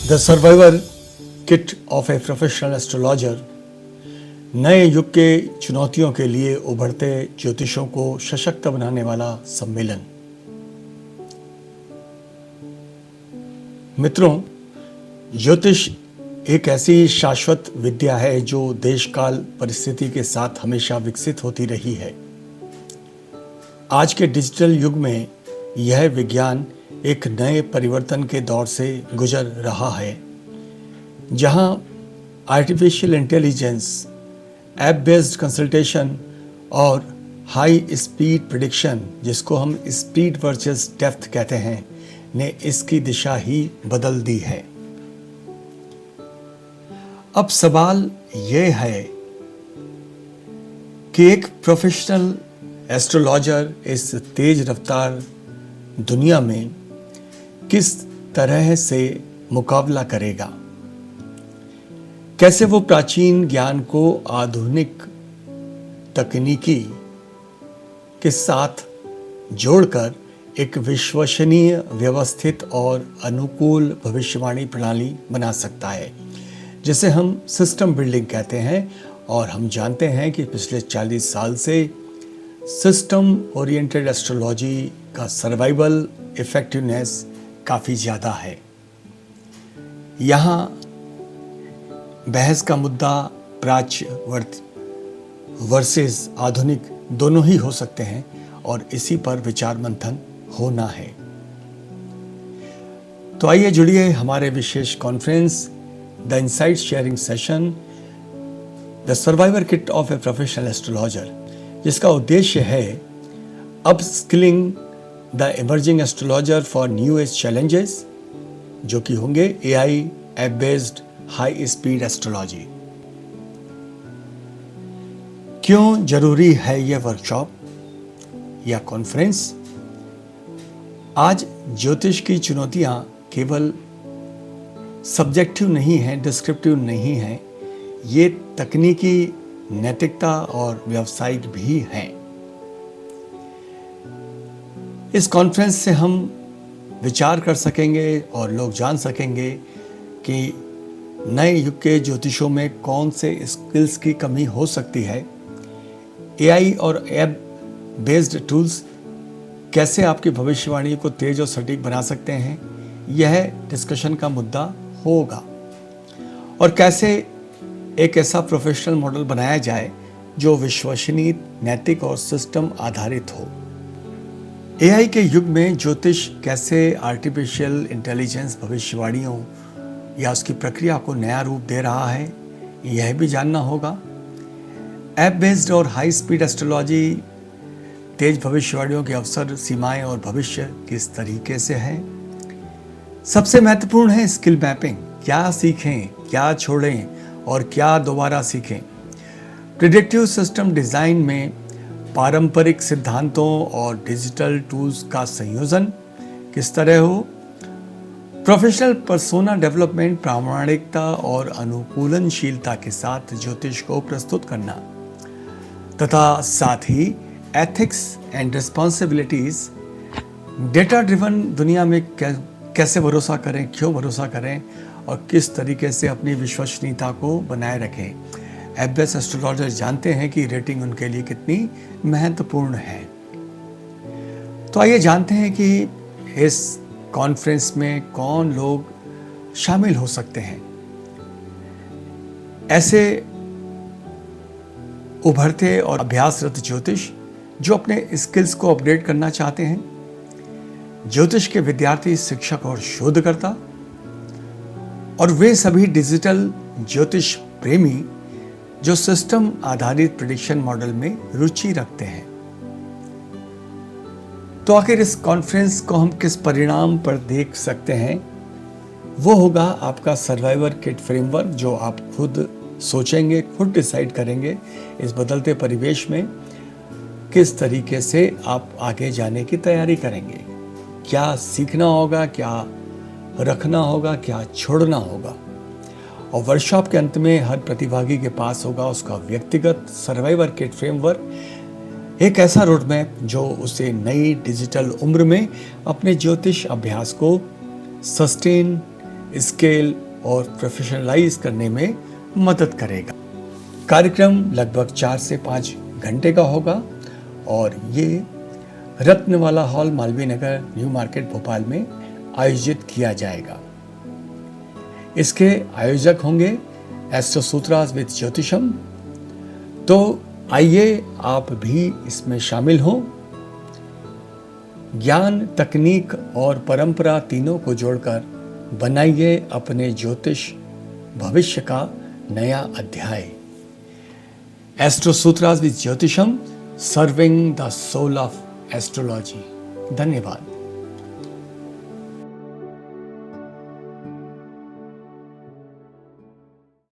The survivor kit of a professional astrologer नए युग के चुनौतियों के लिए उभरते ज्योतिषों को सशक्त बनाने वाला सम्मेलन। मित्रों, ज्योतिष एक ऐसी शाश्वत विद्या है जो देश काल परिस्थिति के साथ हमेशा विकसित होती रही है। आज के डिजिटल युग में यह विज्ञान एक नए परिवर्तन के दौर से गुजर रहा है, जहां artificial intelligence, app based consultation और हाई स्पीड प्रिडिक्शन, जिसको हम स्पीड वर्सेस डेप्थ कहते हैं, ने इसकी दिशा ही बदल दी है। अब सवाल यह है कि एक प्रोफेशनल एस्ट्रोलॉजर इस तेज रफ्तार दुनिया में किस तरह से मुकाबला करेगा। कैसे वो प्राचीन ज्ञान को आधुनिक तकनीकी के साथ जोड़कर एक विश्वसनीय, व्यवस्थित और अनुकूल भविष्यवाणी प्रणाली बना सकता है, जिसे हम सिस्टम बिल्डिंग कहते हैं। और हम जानते हैं कि पिछले 40 साल से सिस्टम ओरिएंटेड एस्ट्रोलॉजी का सर्वाइवल इफेक्टिवनेस काफ़ी ज़्यादा है। यहाँ बहस का मुद्दा प्राच्य वर्सेस आधुनिक दोनों ही हो सकते हैं और इसी पर विचार मंथन होना है। तो आइए जुड़िए हमारे विशेष conference the insight sharing session the survivor kit of a professional astrologer, जिसका उद्देश्य है upskilling the emerging astrologer for new age challenges, जो कि होंगे AI, app based high speed astrology. क्यों जरूरी है यह वर्कशॉप या कॉन्फ्रेंस? आज ज्योतिष की चुनौतियां केवल सब्जेक्टिव नहीं हैं, डिस्क्रिप्टिव नहीं हैं, ये तकनीकी, नैतिकता और व्यावसायिक भी हैं। इस कॉन्फ्रेंस से हम विचार कर सकेंगे और लोग जान सकेंगे कि नए युग के ज्योतिषों में कौन से स्किल्स की कमी हो सकती है। एआई और ऐप बेस्ड टूल्स कैसे आपकी भविष्यवाणी को तेज और सटीक बना सकते हैं, यह डिस्कशन का मुद्दा होगा। और कैसे एक ऐसा प्रोफेशनल मॉडल बनाया जाए जो विश्वसनीय, नैतिक और सिस्टम आधारित हो। एआई के युग में ज्योतिष कैसे आर्टिफिशियल इंटेलिजेंस भविष्यवाणियों या उसकी प्रक्रिया को नया रूप दे रहा है, यह भी जानना होगा। ऐप बेस्ड और हाई स्पीड एस्ट्रोलॉजी, तेज भविष्यवाणियों के अवसर, सीमाएं और भविष्य किस तरीके से है। सबसे महत्वपूर्ण है स्किल मैपिंग। क्या सीखें, क्या छोड़ें और क्या दोबारा सीखें। प्रिडिक्टिव सिस्टम डिजाइन में पारंपरिक सिद्धांतों और डिजिटल टूल्स का संयोजन किस तरह हो। प्रोफेशनल पर्सोना डेवलपमेंट, प्रामाणिकता और अनुकूलनशीलता के साथ ज्योतिष को प्रस्तुत करना, तथा साथ ही ethics and responsibilities. Data driven दुनिया में कैसे भरोसा करें, क्यों भरोसा करें और किस तरीके से अपनी विश्वसनीयता को बनाए रखें। ऐप बेस्ड एस्ट्रोलॉजर जानते हैं कि रेटिंग उनके लिए कितनी महत्वपूर्ण है। तो आइए जानते हैं कि इस कॉन्फ्रेंस में कौन लोग शामिल हो सकते हैं। ऐसे उभरते और अभ्यासरत ज्योतिष जो अपने स्किल्स को अपडेट करना चाहते हैं, ज्योतिष के विद्यार्थी, शिक्षक और शोधकर्ता, और वे सभी डिजिटल ज्योतिष प्रेमी जो सिस्टम आधारित प्रिडिक्शन मॉडल में रुचि रखते हैं। तो आखिर इस कॉन्फ्रेंस को हम किस परिणाम पर देख सकते हैं? वो होगा आपका सर्वाइवर किट फ्रेमवर्क, जो आप खुद सोचेंगे, खुद डिसाइड करेंगे इस बदलते परिवेश में किस तरीके से आप आगे जाने की तैयारी करेंगे। क्या सीखना होगा, क्या रखना होगा, क्या छोड़ना होगा। और वर्कशॉप के अंत में हर प्रतिभागी के पास होगा उसका व्यक्तिगत सर्वाइवर किट फ्रेमवर्क, एक ऐसा रोड मैप जो उसे नई डिजिटल उम्र में अपने ज्योतिष अभ्यास को सस्टेन, स्केल और प्रोफेशनलाइज करने में मदद करेगा। कार्यक्रम लगभग 4 से 5 घंटे का होगा और ये रत्नवाला hall, Malviya Nagar, new market, Bhopal में आयोजित किया जाएगा। इसके आयोजक होंगे एस्ट्रो सूत्रास विद ज्योतिषम। तो आइए आप भी इसमें शामिल हों। ज्ञान, तकनीक और परंपरा तीनों को जोड़कर बनाइए अपने ज्योतिष भविष्य का नया अध्याय। Astro Sutras with Jyotisham, serving the soul of astrology. धन्यवाद।